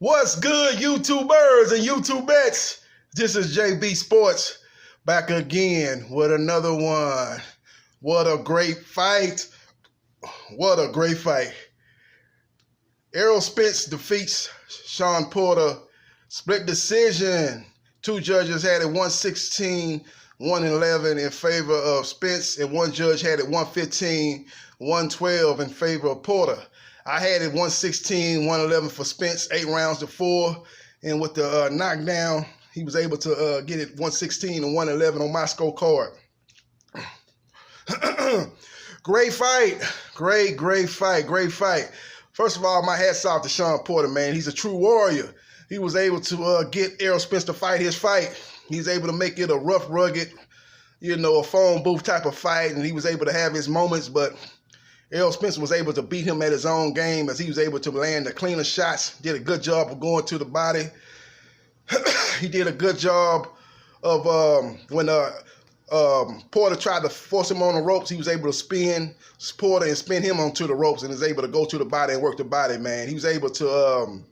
What's good, YouTubers and YouTubettes? This is JB Sports back again with another one. What a great fight. What a great fight. Errol Spence defeats Shawn Porter. Split decision. Two judges had it 116, 111 in favor of Spence, and one judge had it 115, 112 in favor of Porter. I had it 116, 111 for Spence, 8 rounds to 4. And with the knockdown, he was able to get it 116 and 111 on my scorecard. Great fight. Great fight. First of all, my hat's off to Shawn Porter, man. He's a true warrior. He was able to get Errol Spence to fight his fight. He's able to make it a rough, rugged, a phone booth type of fight, and he was able to have his moments, but Errol Spence was able to beat him at his own game as he was able to land the cleaner shots, did a good job of going to the body. He did a good job of when Porter tried to force him on the ropes, he was able to spin Porter and spin him onto the ropes and was able to go to the body and work the body, man. He was able to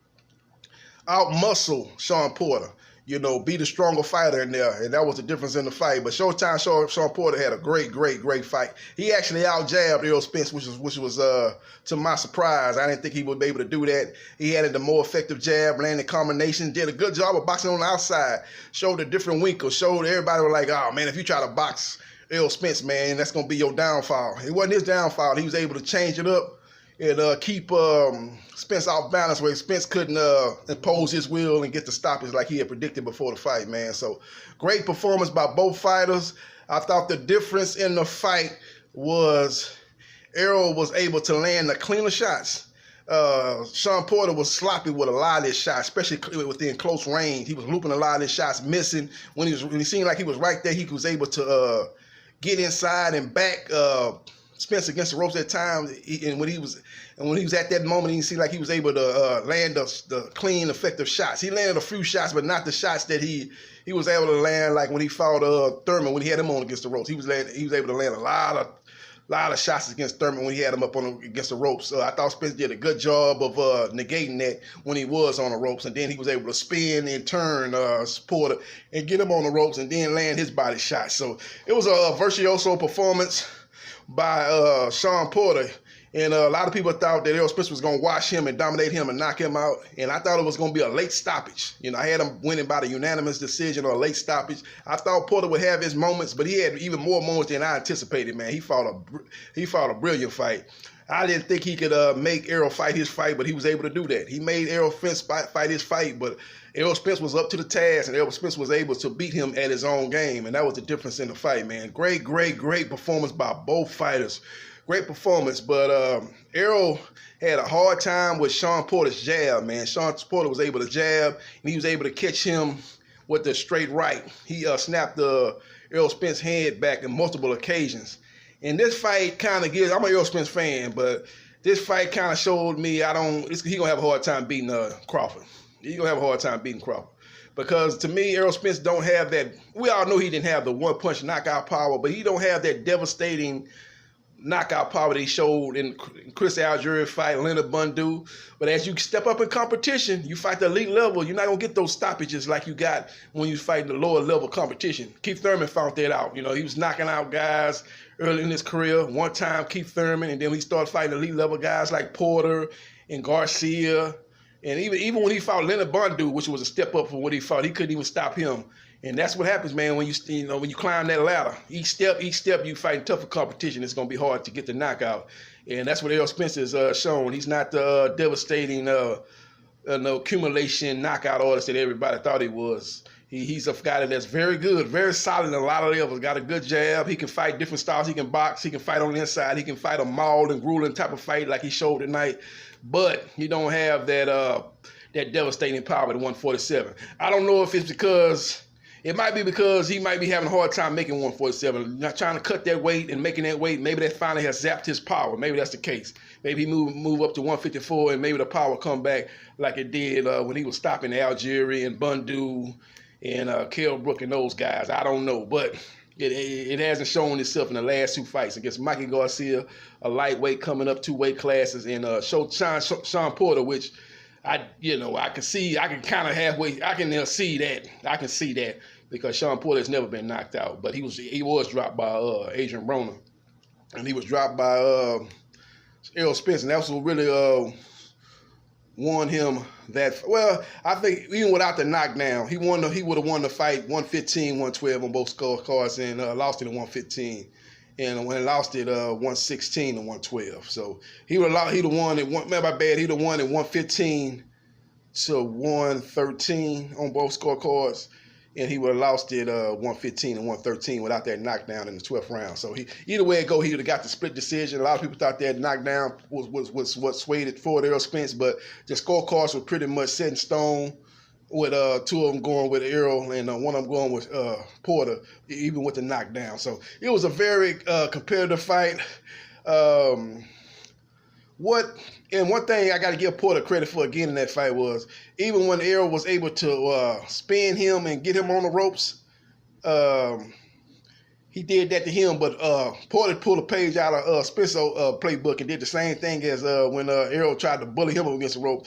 out-muscle Shawn Porter, be the stronger fighter in there, and that was the difference in the fight. But Showtime Shawn Porter had a great fight. He actually out-jabbed Errol Spence, which was to my surprise. I didn't think he would be able to do that. He had the more effective jab, landed combination, did a good job of boxing on the outside, showed a different winkle, showed everybody was like, oh, man, if you try to box Errol Spence, man, that's going to be your downfall. It wasn't his downfall. He was able to change it up and keep Spence off balance where Spence couldn't impose his will and get the stoppage like he had predicted before the fight, man. So great performance by both fighters. I thought the difference in the fight was Errol was able to land the cleaner shots. Shawn Porter was sloppy with a lot of his shots, especially within close range. He was looping a lot of his shots, missing. When he seemed like he was right there, he was able to get inside and back Spence against the ropes at times, and when he was at that moment, he seemed like he was able to land the clean, effective shots. He landed a few shots, but not the shots that he was able to land like when he fought Thurman when he had him on against the ropes. He was able to land a lot of shots against Thurman when he had him up against the ropes. I thought Spence did a good job of negating that when he was on the ropes, and then he was able to spin and turn Porter and get him on the ropes and then land his body shots. So it was a virtuoso performance by Shawn Porter, and a lot of people thought that Errol Spence was going to wash him and dominate him and knock him out, and I thought it was going to be a late stoppage. I had him winning by the unanimous decision or a late stoppage. I thought Porter would have his moments, but he had even more moments than I anticipated, man. He fought a brilliant fight. I didn't think he could make Errol fight his fight, but he was able to do that. He made Errol Spence fight his fight, but Errol Spence was up to the task, and Errol Spence was able to beat him at his own game, and that was the difference in the fight, man. Great performance by both fighters. Great performance, but Errol had a hard time with Shawn Porter's jab, man. Shawn Porter was able to jab, and he was able to catch him with the straight right. He snapped Errol Spence's head back on multiple occasions. And this fight kind of I'm an Errol Spence fan, but this fight kind of showed me he going to have a hard time beating Crawford. He's going to have a hard time beating Crawford. Because to me, Errol Spence don't have that. We all know he didn't have the one-punch knockout power, but he don't have that devastating knockout power that he showed in Chris Algieri's fight, Leonard Bundu. But as you step up in competition, you fight the elite level, you're not going to get those stoppages like you got when you fight the lower level competition. Keith Thurman found that out. He was knocking out guys early in his career. One time, Keith Thurman, and then he started fighting elite level guys like Porter and Garcia. And even when he fought Leonard Bundu, which was a step up from what he fought, he couldn't even stop him. And that's what happens, man, when you climb that ladder. Each step you fight tougher competition. It's going to be hard to get the knockout. And that's what Errol Spence has shown. He's not the devastating accumulation knockout artist that everybody thought he was. He's a guy that's very good, very solid in a lot of levels. Got a good jab. He can fight different styles. He can box. He can fight on the inside. He can fight a mauled and grueling type of fight like he showed tonight. But he don't have that devastating power at 147. I don't know if it's because it might be because he might be having a hard time making 147, not trying to cut that weight and making that weight. Maybe that finally has zapped his power. Maybe that's the case. Maybe he move up to 154 and maybe the power come back like it did when he was stopping Algieri and Bundu and Kell Brook and those guys. I don't know, but it hasn't shown itself in the last two fights against Mikey Garcia, a lightweight coming up 2 weight classes, and Shawn Porter, which I can kind of halfway, I can see that because Shawn Porter has never been knocked out, but he was dropped by Adrian Broner, and he was dropped by Errol Spence, and that's what really won him that. Well, I think even without the knockdown, he would have won the fight 115, 112 on both scorecards, and lost it at 115. And when he lost it 116 to 112. So he'd have won it. He'd have won it 115 to 113 on both scorecards, and he would have lost it 115 and 113 without that knockdown in the 12th round. So either way it go, he would have got the split decision. A lot of people thought that knockdown was what swayed it for Errol Spence, but the scorecards were pretty much set in stone, with two of them going with Errol and one of them going with Porter, even with the knockdown. So it was a very competitive fight. One thing I got to give Porter credit for again in that fight was, even when Errol was able to spin him and get him on the ropes, he did that to him, but Porter pulled a page out of Spence's playbook and did the same thing as when Errol tried to bully him up against the rope.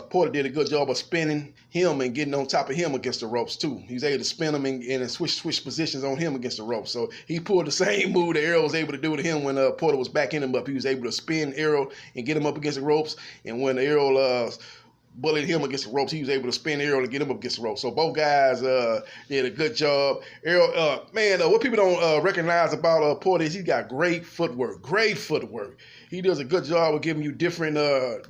Porter did a good job of spinning him and getting on top of him against the ropes too. He was able to spin him and switch positions on him against the ropes. So he pulled the same move that Errol was able to do to him when Porter was backing him up. He was able to spin Errol and get him up against the ropes, and when Errol bullied him against the ropes, he was able to spin Errol and get him up against the ropes. So both guys did a good job. Errol, what people don't recognize about Porter is he's got great footwork. He does a good job of giving you different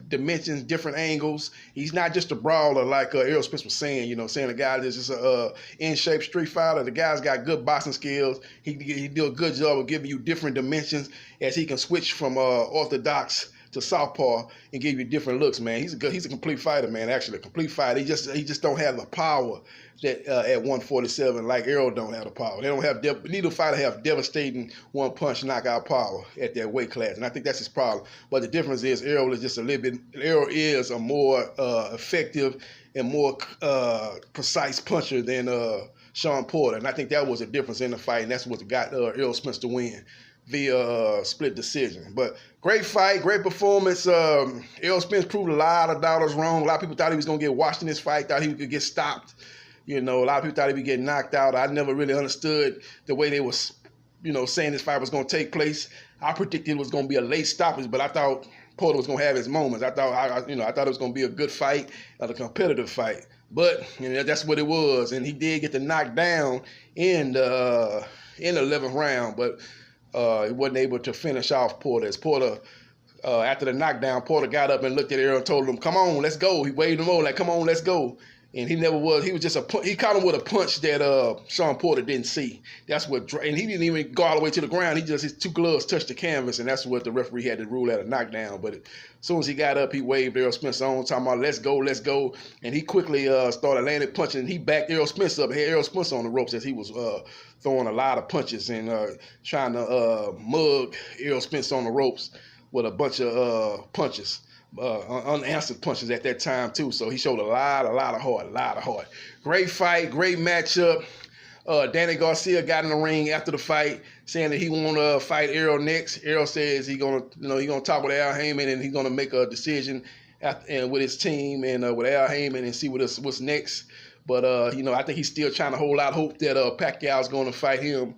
dimensions, different angles. He's not just a brawler like Errol Spence was saying, saying the guy that's just a in-shape street fighter. The guy's got good boxing skills. He do a good job of giving you different dimensions as he can switch from orthodox to southpaw and give you different looks, man. He's a complete fighter, man. Actually, a complete fighter. He just don't have the power that at 147 like Errol don't have the power. They don't have neither fighter have devastating one punch knockout power at that weight class, and I think that's his problem. But the difference is Errol is just a little bit. Errol is a more effective and more precise puncher than Shawn Porter, and I think that was the difference in the fight, and that's what got Errol Spence to win via split decision. But great fight, great performance. Errol Spence proved a lot of doubters wrong. A lot of people thought he was going to get washed in this fight, thought he could get stopped. A lot of people thought he would get knocked out. I never really understood the way they was, saying this fight was going to take place. I predicted it was going to be a late stoppage, but I thought Porter was going to have his moments. I thought it was going to be a good fight, a competitive fight. But that's what it was, and he did get the knockdown in the 11th round, but he wasn't able to finish off Porter. As Porter, after the knockdown, Porter got up and looked at Errol and told him, "Come on, let's go." He waved him over like, "Come on, let's go." And he never was. He was just he caught him with a punch that Shawn Porter didn't see. That's what, and he didn't even go all the way to the ground. His two gloves touched the canvas, and that's what the referee had to rule at a knockdown. But as soon as he got up, he waved Errol Spence on, talking about, "Let's go, let's go." And he quickly started landing punching, and he backed Errol Spence up, had Errol Spence on the ropes as he was throwing a lot of punches and trying to mug Errol Spence on the ropes with a bunch of punches. Unanswered punches at that time too, so he showed a lot of heart. Great fight, great matchup. Danny Garcia got in the ring after the fight, saying that he want to fight Errol next. Errol says he's gonna talk with Al Heyman and he's gonna make a decision with his team and with Al Heyman and see what's next. But I think he's still trying to hold out hope that Pacquiao's going to fight him.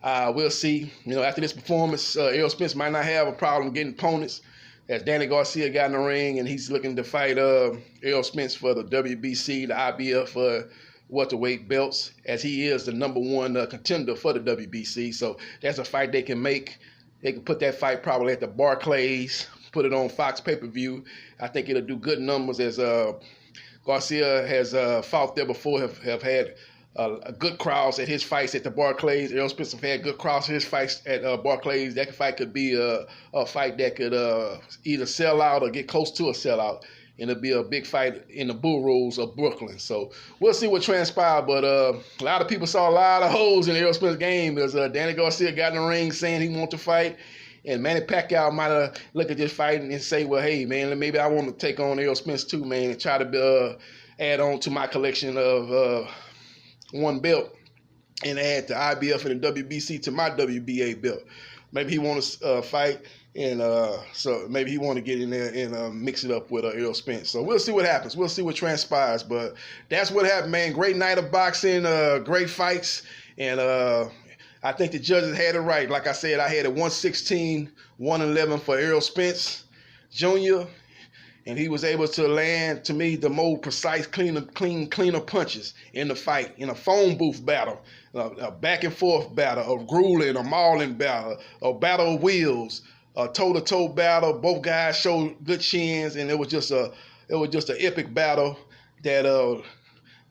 We'll see. After this performance, Errol Spence might not have a problem getting opponents, as Danny Garcia got in the ring and he's looking to fight Errol Spence for the WBC, the IBF welterweight belts, as he is the #1 contender for the WBC. So that's a fight they can make. They can put that fight probably at the Barclays, put it on Fox pay-per-view. I think it'll do good numbers, as Garcia has fought there before, have had good crowds at his fights at the Barclays. Errol Spence have had good crowds at his fights at Barclays. That fight could be a fight that could either sell out or get close to a sellout, and it'll be a big fight in the Bull Rules of Brooklyn. So we'll see what transpires, but a lot of people saw a lot of holes in Errol Spence's game as Danny Garcia got in the ring saying he wants to fight. And Manny Pacquiao might have looked at this fight and say, well, hey, man, maybe I want to take on Errol Spence too, man, and try to add on to my collection of one belt and add the IBF and the WBC to my WBA belt. Maybe he wants to fight And so maybe he want to get in there and mix it up with Errol Spence. So we'll see what happens. We'll see what transpires. But that's what happened, man. Great night of boxing, great fights. And I think the judges had it right. Like I said, I had a 116, 111 for Errol Spence Jr., and he was able to land, to me, the more precise, cleaner punches in the fight, in a phone booth battle, a back and forth battle, a grueling, a mauling battle, a battle of wheels, a toe-to-toe battle. Both guys showed good chins, and it was just an epic battle that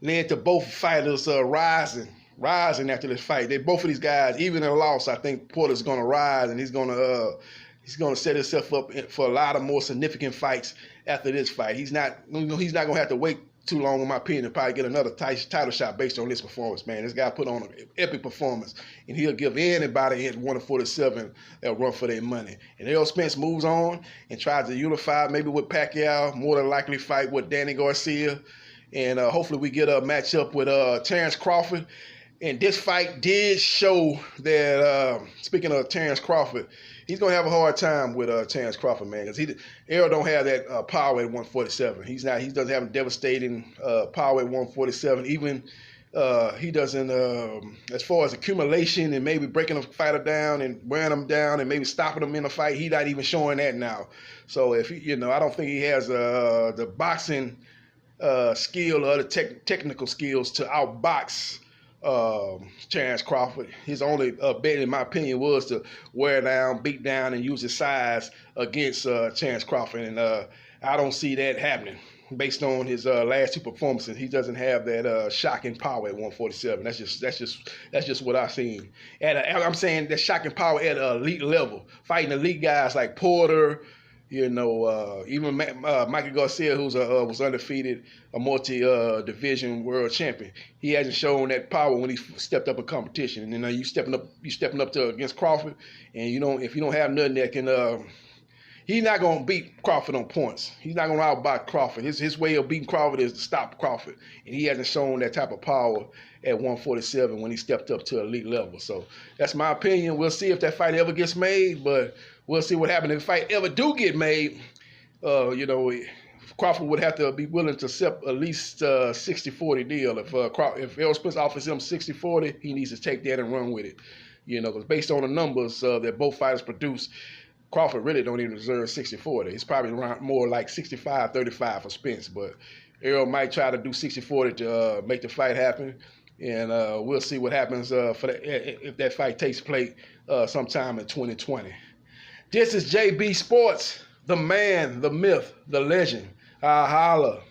led to both fighters rising after this fight. Both of these guys, even in a loss, I think Porter's going to rise, and he's going to set himself up for a lot of more significant fights after this fight. He's not going to have to wait too long, in my opinion, to probably get another title shot based on this performance, man. This guy put on an epic performance, and he'll give anybody at 147 a run for their money. And Errol Spence moves on and tries to unify maybe with Pacquiao, more than likely fight with Danny Garcia, and hopefully we get a matchup with Terrence Crawford. And this fight did show that, speaking of Terrence Crawford, he's going to have a hard time with Terrence Crawford, man, because Errol don't have that power at 147. He doesn't have a devastating power at 147. Even he doesn't, as far as accumulation and maybe breaking a fighter down and wearing them down and maybe stopping them in a fight, he's not even showing that now. So if I don't think he has the boxing skill or the technical skills to outbox Terrence Crawford. His only bet, in my opinion, was to wear down, beat down, and use his size against Terrence Crawford. And I don't see that happening based on his last two performances. He doesn't have that shocking power at 147. That's just what I've seen. I'm saying that shocking power at an elite level, fighting elite guys like Porter. Even Michael Garcia, who was undefeated, a multi-division world champion, he hasn't shown that power when he stepped up in competition. And you stepping up against Crawford, and if you don't have nothing that can, he's not gonna beat Crawford on points. He's not gonna outbox Crawford. His way of beating Crawford is to stop Crawford, and he hasn't shown that type of power at 147 when he stepped up to elite level. So that's my opinion. We'll see if that fight ever gets made, but we'll see what happens if the fight ever do get made. Crawford would have to be willing to accept at least a 60-40 deal. If Errol Spence offers him 60-40, he needs to take that and run with it. Because based on the numbers that both fighters produce, Crawford really don't even deserve 60-40. It's probably around more like 65-35 for Spence, but Errol might try to do 60-40 to make the fight happen. And we'll see what happens if that fight takes place sometime in 2020. This is JB Sports, the man, the myth, the legend. Holla.